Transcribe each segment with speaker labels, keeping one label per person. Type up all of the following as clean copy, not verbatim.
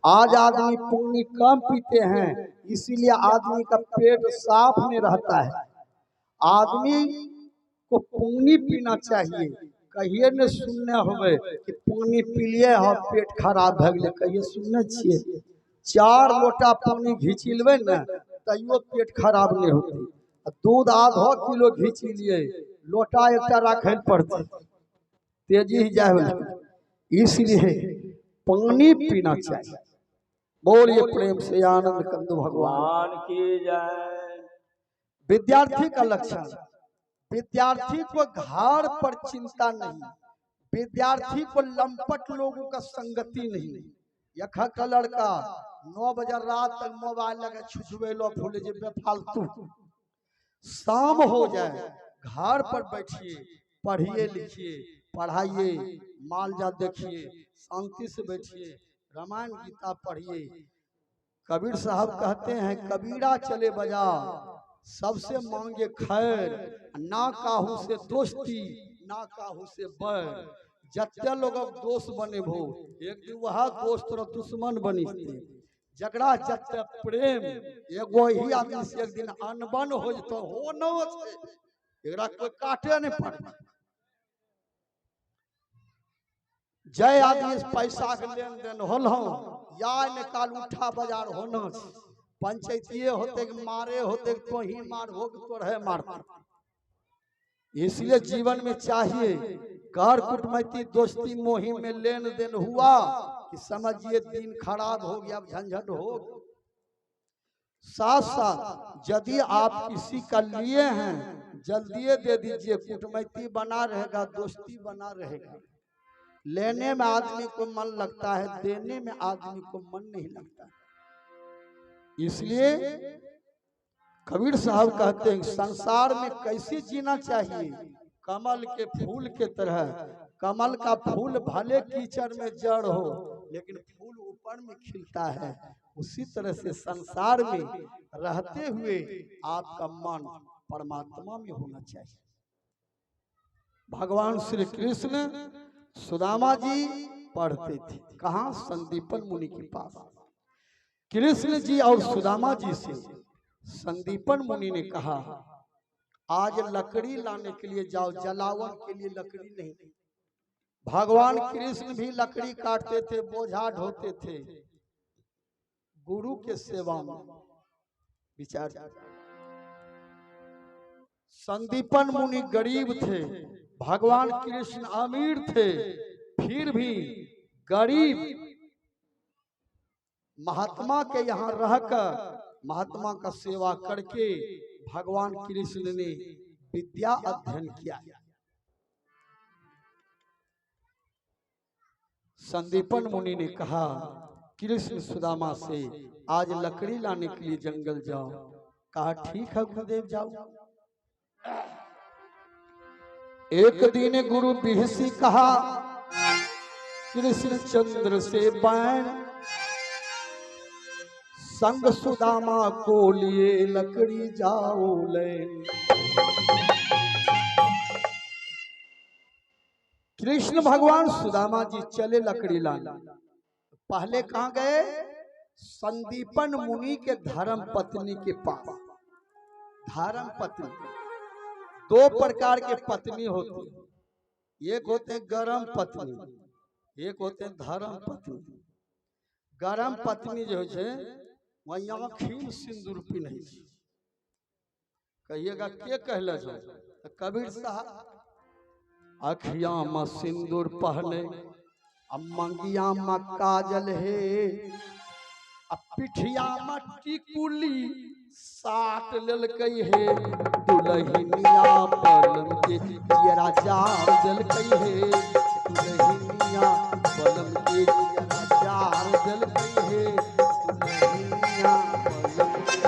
Speaker 1: आज आदमी पानी कम पीते हैं, इसीलिए आदमी का पेट साफ नहीं रहता है। आदमी को पानी पीना चाहिए। कहिए न सुनने होवे कि पानी पिलिए हो पेट खराब भ गए, कहिए सुनने छिए? 4 लोटा पानी घींची लेबे न तैयो पेट खराब नहीं होती। दूध आधा किलो घींची लिए लोटा एकटा रखे पड़ते, तेजी ही जाए। इसलिए पानी पीना चाहिए। बोलिए प्रेम से आनंद कंदु भगवान
Speaker 2: की जय।
Speaker 1: विद्यार्थी का लक्षण, विद्यार्थी को घर पर चिंता नहीं, विद्यार्थी को लंपट लोगों का संगति नहीं। यखा का लड़का 9 बजे रात तक मोबाइल लगे छुछुए लो भूल जे बेफालतू। शाम हो जाए घर पर बैठिए, पढ़िए लिखिए, पढ़ाइए, माल जाल देखिए, शांति से बैठिए, रामायण गीता पढ़िए। कबीर साहब कहते हैं कबीरा चले बाजार सबसे मांगे खैर, ना काहू से दोस्ती ना काहू से बैर। जत्ते लोग दोस्त बने भो एक दिन वह दोस्त और दुश्मन बनी थे। जगड़ा जत्ते प्रेम एगो ही आदमी से एक दिन अनबन हो जतो हो न एकरा कोई काटे नहीं पड़े। जय आदमी पैसा के लेन देन होल या निकाल उठा बाजार होना, पंचायतीय होते मारे होते तो ही मार हो तो रहे मारता। इसलिए जीवन में चाहिए कर कुटमैती दोस्ती मोहिम में लेन देन हुआ कि समझिए दिन खराब हो गया, झंझट हो। साथ साथ यदि आप किसी का लिए हैं जल्दी दे दीजिए, कुटमैती बना रहेगा, दोस्ती बना रहेगा। लेने में आदमी को मन लगता है, देने में आदमी को मन नहीं लगता। इसलिए कबीर साहब कहते हैं संसार में कैसे जीना चाहिए, कमल के फूल के तरह। कमल का फूल भले कीचड़ में जड़ हो लेकिन फूल ऊपर में खिलता है। उसी तरह से संसार में रहते हुए आपका मन परमात्मा में होना चाहिए। भगवान श्री कृष्ण सुदामा जी पढ़ते थे कहाँ? संदीपन मुनि के पास। कृष्ण जी और सुदामा जी से संदीपन मुनि ने कहा आज लकड़ी लाने के लिए जाओ, जलावन के लिए लकड़ी नहीं। भगवान कृष्ण भी लकड़ी काटते थे, बोझा ढोते थे। गुरु के सेवा में विचार। संदीपन मुनि गरीब थे, भगवान कृष्ण अमीर थे, फिर भी गरीब महात्मा के यहाँ रहकर महात्मा का सेवा करके भगवान कृष्ण ने विद्या अध्ययन किया। संदीपन मुनि ने कहा कृष्ण सुदामा से आज लकड़ी लाने के लिए जंगल जाओ। कहा ठीक है गुरुदेव जाओ। एक दिन गुरु बिहसी कहा कृष्ण चंद्र से बैन संग सुदामा को लिए लकड़ी जाओ ले। कृष्ण भगवान सुदामा जी चले लकड़ी लाने। पहले कहां गए? संदीपन मुनि के धर्म पत्नी के पास। धर्म पत्नी 2 प्रकार के पत्नी होती है, एक होते हैं गरम पत्नी, एक होते हैं धर्म पत्नी। गरम पत्नी जो है वही आँखिन सिंदूर पिन्है छै। कहिएगा के कहले छो? कबीर साहब अखिया में सिंदूर पहने, मंगिया में काजल है, पिठिया में टिकुली साट ललकै है। दुल्हनिया पलम के जियरा जार दलकै है, दुल्हनिया पलम के जियरा जार दलकै है, दुल्हनिया पलम के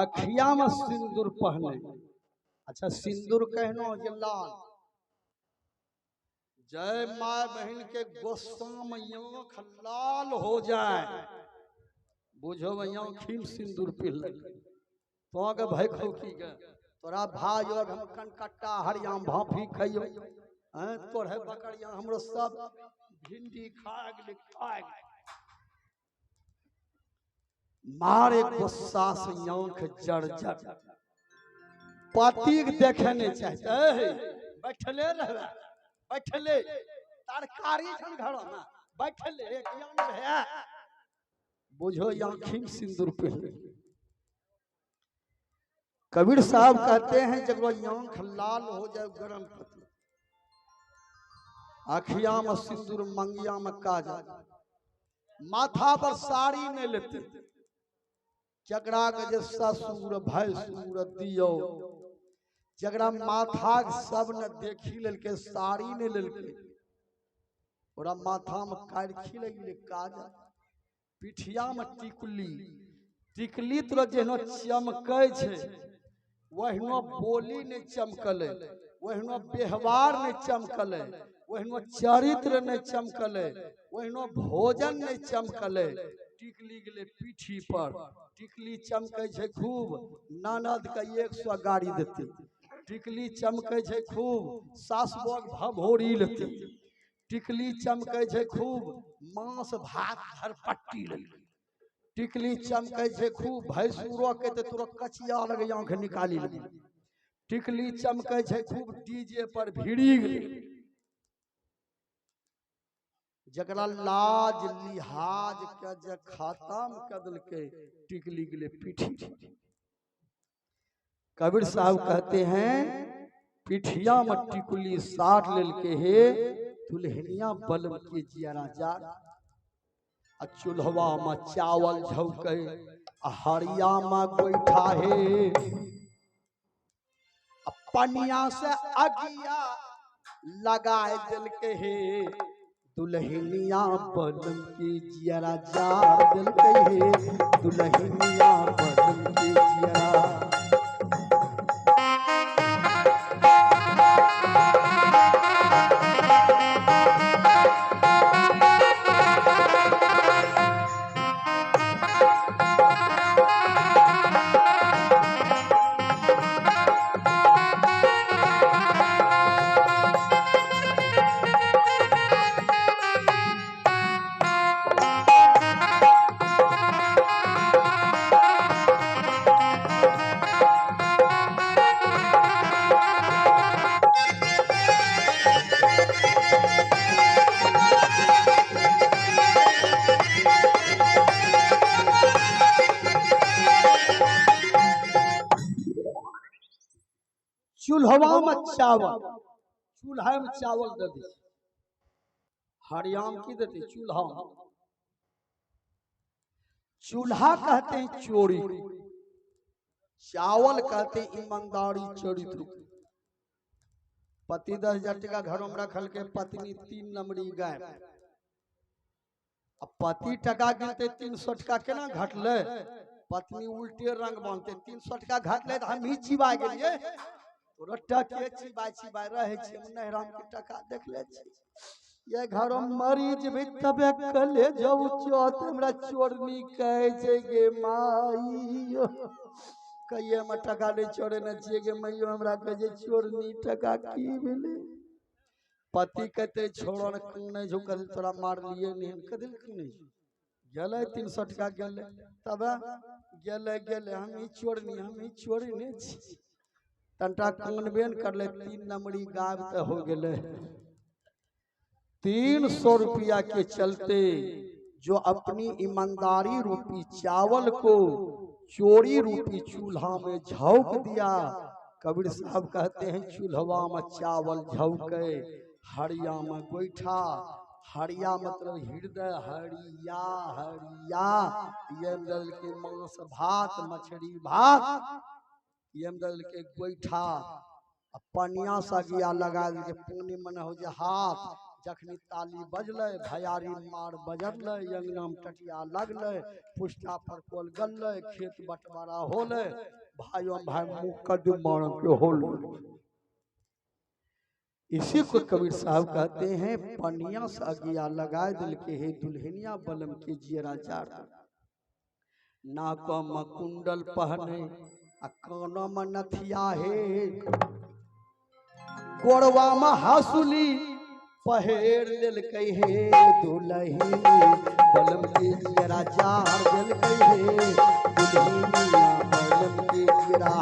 Speaker 1: अखिया में सिंदूर पहने। अच्छा सिंदूर कहनो जे लाल, जय माँ बहन के गोस्साम आँख लाल हो जाए, बुझो आँखी सिंदूर पिल तो के भाई खौकी के तोरा भाई और हम कनकट्टा हरियाम भाफी खइयो तोरे बकरिया हमरो सब भिंडी खा गेल मारे गुस्सा से आंख जड़ जड़ पति देखे नहीं चाहते बैठले रहे बैठले तरकारी छन घर में बैठले बुझो आंखी सिंदूर पहले। कबीर साहब कहते हैं जब वो आंख लाल हो जाए गरम पति, आखिया में सिंदूर मंगिया में काजल, माथा पर साड़ी नहीं लेते, जगरा के जे ससुर भैंसुर दियो, जगरा माथा सब ने देखी लेलके साड़ी नहीं लेलके, ओरा माथा में कारखी लगी काजल, पिठिया में टिकुली, टिकली तो जेनो चमकै छे वहिनो बोली ने चमकले, वहिनो व्यवहार ने चमकले, वहिनो चरित्र ने चमकले, वहिनो भोजन ने चमकले। टिकली गेले पीठी पर, टिकली चमकै छे खूब, ननद के 100 गाड़ी देते, टिकली चमकै छे खूब, सासबोग भभोरी लेते, टिकली चमकै छे खूब, मांस भात धरपट्टी लेते, टिकली चमकै छे खूब, भैंसुरो के ते तुरंत कचिया लगे आंख निकाली ले, टिकली चमकै छे खूब, डीजे पर भिड़ी गेले, जकरा लाज लिहाज के जे खत्म कर देलके टिकली गेले पीठी। कबीर साहब कहते हैं पिठिया में टिकुली साट लेलके हे दुल्हनिया बलम के जियारा जा, चूल्हवा में चावल झौके, हरिया में गोईठा हे, पनिया से अगिया लगाए दिल के हे दुल्हनिया बलम के जियारा जार दिल के हे दुल्हनिया बलम के जियारा। चूल्हा में चावल, चूल्हा में चावल दे दी, हरियाम की देती चूल्हा, चूल्हा कहते हैं चोरी, चावल कहते हैं ईमानदारी चरित्र। पति 10,000 टका घरों में रखल के, पत्नी 3 नंबरी गाय, अब पति टका गिनते 300 टका केना घटले, पत्नी उल्टे रंग बांधते 300 टका घटले तो हम ही चिबा गेलिए, टके चिबाई चिबाई रहे छी नहराम के टका देख ले छी, ये घरों मरीज भी तबे कले जाऊ चोत हमरा चोरनी कहे छे गे माई, कहिए में टका नहीं छोड़े न छे गे मैयो हमरा कहे चोरनी टका की भेले, पति कहते छोड़ो न नहीं जो कल तोरा मार लिए नहीं कदिल नहीं गेले 300 टका गेले, तब गेले गेले हम ही चोरनी छी, तंटा कानबेन कर ले 3 नंबरी गाय तो हो गए। 300 रुपया के चलते जो अपनी ईमानदारी रूपी चावल को चोरी रूपी चूल्हा में झोंक दिया, कबीर साहब कहते हैं चूल्हा में चावल झोंके, हरिया में गोईठा, हरिया मतलब हृदय, हरिया हरिया ये दल के मांस भात मछली भात, ये दल के गोईठा, पनिया सा गया लगा के पानी मन हो जाए हाथ, जखनी ताली बजले भयारी मार बजरले अंगनाम टटिया लगले पुष्टा पर कोल गलले खेत बंटवारा होले भाइयों भाई मुकद्दमा के होले। इसी को कबीर साहब कहते हैं पनिया से अगिया लगाए दिल के हे दुल्हनिया बलम के जियरा जार नाको में कुंडल पहने आ कानों में नथिया हे गोरवा में हंसुली पहेर लेल हे दुल्हनी बलम के जियरा जार दिल हे दुल्हनिया बलम के जियरा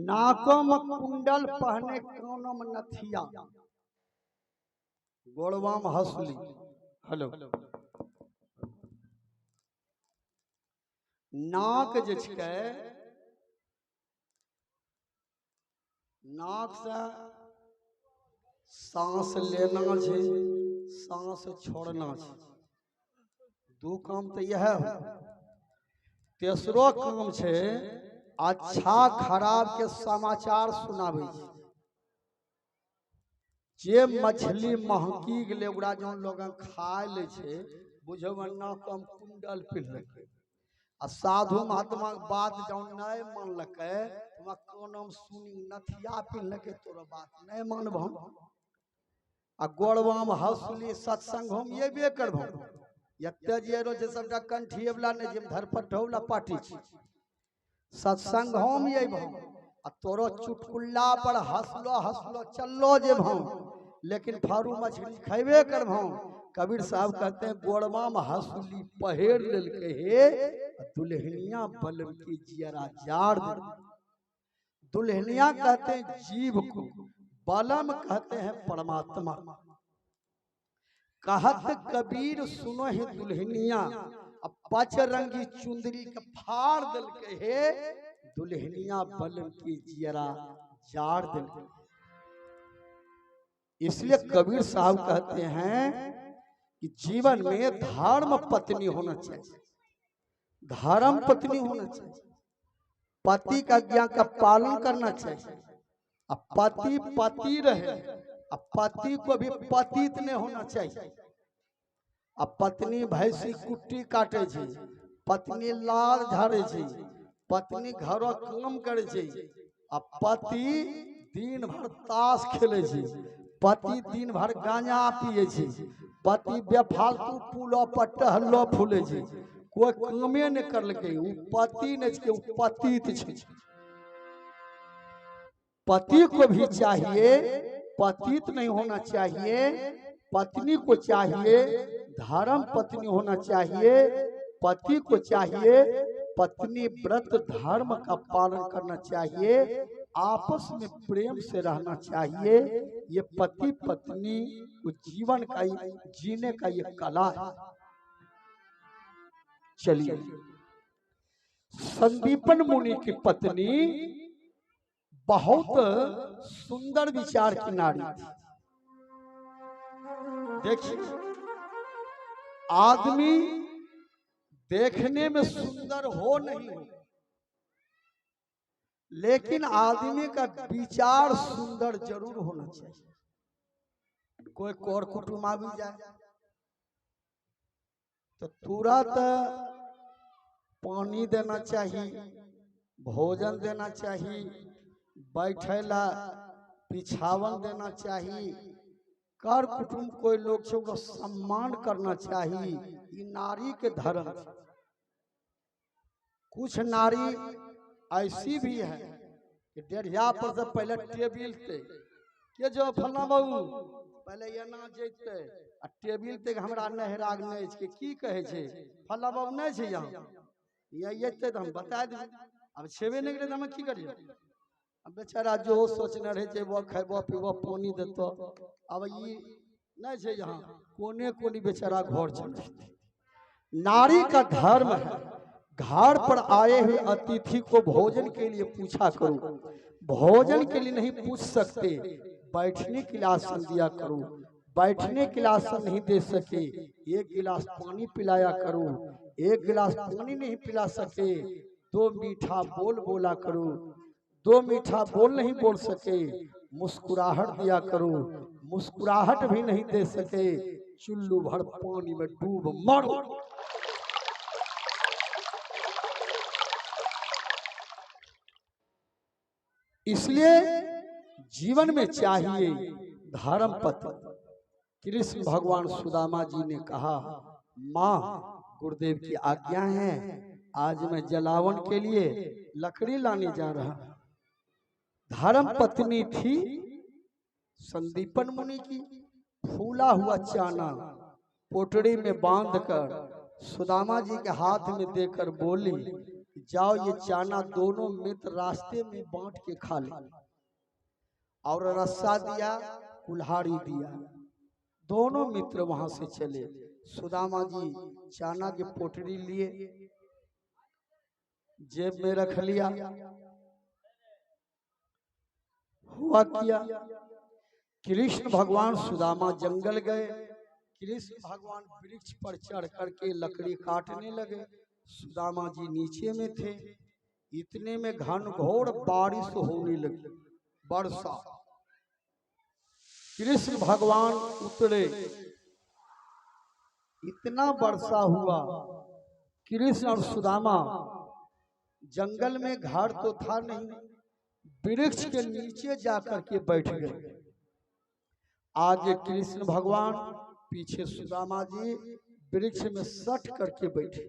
Speaker 1: नाकों में कुंडल पहने कानों में नथिया गोड़वा में हंसुली। हेलो नाक जे छै नाक से सांस लेना छै सांस छोड़ना छै दू काम तो यह हो। तेसरो काम छै अच्छा खराब के समाचार सुनाबे जे मछली महकी गेले ओकरा जौन लोग खाय ले छे बुझब नाक में कुंडल पिन्हलकै आ साधु महात्मा के बात जौन नहीं मानलकै हमरा कान में सुनी नथिया पिन्हलकै तोरा बात नहीं मानबह आ गोड़वा में हंसुली सत्संग हम येबे करबह एते जे रोज सबटा कंठिए वाला नहीं जे धरपट वाला पार्टी छी सत्संग हम ये आ तोरो चुटकुल्ला पर हंसलो हंसलो चललो जे लेकिन फारू मछली खेबे करबो। कबीर साहब कहते हैं गोड़वा में हंसुली पहेर लेलके हे दुल्हनिया बलम की जियरा जार दुल्हनिया कहते हैं जीव को बलम कहते हैं परमात्मा। कहत कबीर सुनो ही दुल्हनिया पच रंगी चुंदरी के फाड़ दिल के हे दुल्हनिया बलम की जियरा जार दिल। इसलिए कबीर साहब कहते हैं कि जीवन में धर्म पत्नी होना चाहिए धर्म पत्नी होना चाहिए पति का आज्ञा का पालन करना चाहिए अब पति पति रहे अब पति को भी पतित नहीं होना चाहिए। अब पत्नी भैंसी कुट्टी काटे छै पत्नी लाल झाड़े छै पत्नी घरो काम करे छै अब पति दिन भर ताश खेले छै पति दिन भर गांजा पिए छै पति बेफालतू पुलो पर टहलो फूले छै कोई कामे नहीं करलकै उ पति नहीं छै उ पतित छै। पति को भी चाहिए पतित नहीं होना चाहिए, पत्नी को चाहिए धर्म पत्नी होना चाहिए, पति को चाहिए पत्नी व्रत धर्म का पालन करना चाहिए, आपस में प्रेम से रहना चाहिए। ये पति पत्नी को जीवन का जीने का ये कला है। चलिए, संदीपन मुनि की पत्नी बहुत सुंदर विचार की नारी थी। देखिए, आदमी देखने में सुंदर हो नहीं हो, लेकिन आदमी का विचार सुंदर जरूर होना चाहिए। कोई कौर कुटुंब आ भी जाए तो तुरंत पानी देना चाहिए, भोजन देना चाहिए, बैठेला पिछावन देना चाहिए। कर कुटुंब कोई लोग से उनको सम्मान करना चाहिए। ये नारी के धर्म। कुछ नारी ऐसी भी है कि डेढ़िया पर से पहले टेबिल पे के जो फलना बाबू पहले ये ना जेते आ टेबिल पे हमरा नहराग नहीं के की कहे छे फलना बाबू नहीं छे यहाँ ये ते हम बता दे। अब छेबे नहीं करे हम की करिए। अब बेचारा जो सोचने रहे छे वो खेबो पीबो पानी देतो। अब ये नहीं छे यहाँ कोने कोनी बेचारा घर चले। नारी का धर्म है घर पर आए हुए अतिथि को भोजन के लिए पूछा करो। भोजन के लिए नहीं पूछ सकते, बैठने के लिए आसन दिया करो। बैठने के लिए आसन नहीं दे सके, एक गिलास पानी पिलाया करो। एक गिलास पानी नहीं पिला सके, दो मीठा बोल बोला करो। दो मीठा बोल नहीं बोल सके, मुस्कुराहट दिया करो। मुस्कुराहट भी नहीं दे सके, चुल्लू भर पानी में डूब मरो। इसलिए जीवन में चाहिए धर्म पत्नी। कृष्ण भगवान सुदामा जी ने कहा, माँ गुरुदेव की आज्ञा है, आज मैं जलावन के लिए लकड़ी लाने जा रहा। धर्म पत्नी थी संदीपन मुनि की। फूला हुआ चाना पोटड़ी में बांधकर सुदामा जी के हाथ में देकर बोली, जाओ ये चाना दोनों मित्र रास्ते में बांट के खा ले। और रस्सा दिया, कुल्हाड़ी दिया। दोनों मित्र वहां से चले। सुदामा जी चाना की पोटड़ी लिए, जेब में रख लिया। हुआ किया, कृष्ण भगवान सुदामा जंगल गए। कृष्ण भगवान वृक्ष पर चढ़ करके लकड़ी काटने लगे। सुदामा जी नीचे में थे। इतने में घनघोर बारिश होने लगी, वर्षा। कृष्ण भगवान उतरे, इतना वर्षा हुआ। कृष्ण और सुदामा जंगल में घर तो था नहीं, वृक्ष के नीचे जाकर के बैठ गए। आगे कृष्ण भगवान, पीछे सुदामा जी वृक्ष में सट करके बैठे।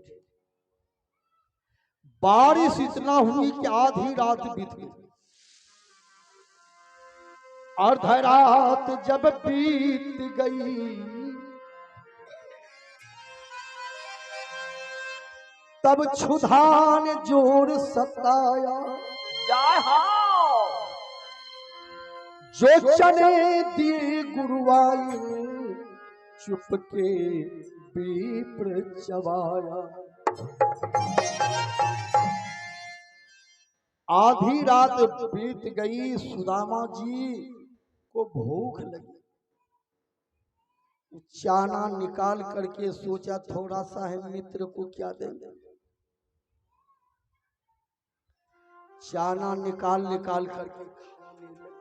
Speaker 1: बारिश इतना हुई कि आधी रात बीत गई। अर्ध रात जब बीत गई, तब क्षुधा ने जोर सताया। जो चने दिए गुरुवाई, चुपके विप्र चबाया। आधी रात बीत गई, सुदामा जी को भूख लगी। चाना निकाल करके सोचा थोड़ा सा है, मित्र को क्या देंगे। चाना निकाल निकाल करके खाने लगे।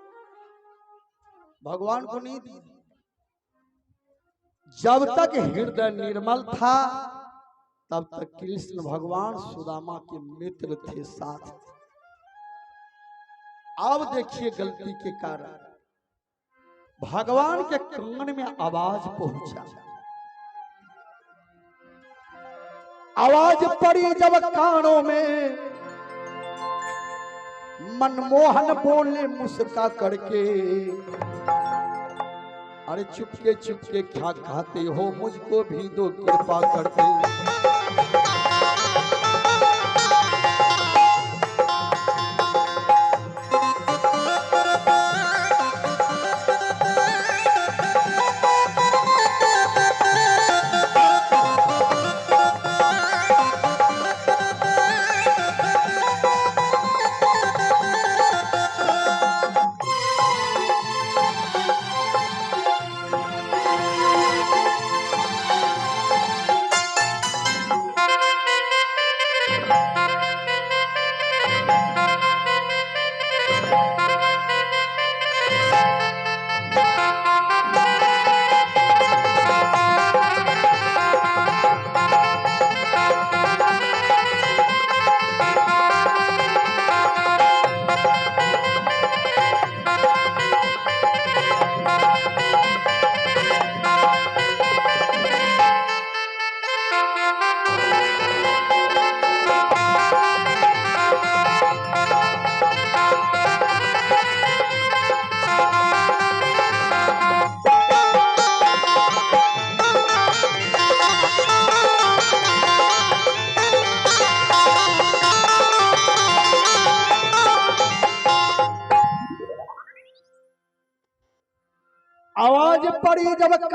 Speaker 1: भगवान को नहीं दी। जब तक हृदय निर्मल था तब तक कृष्ण भगवान सुदामा के मित्र थे, साथ थे। अब देखिए गलती के कारण भगवान के कान में आवाज पहुंचा। आवाज पड़ी जब कानों में, मनमोहन बोले मुस्का करके, अरे चुपके चुपके क्या खाते हो, मुझको भी दो कृपा करके। आवाज पड़ी जब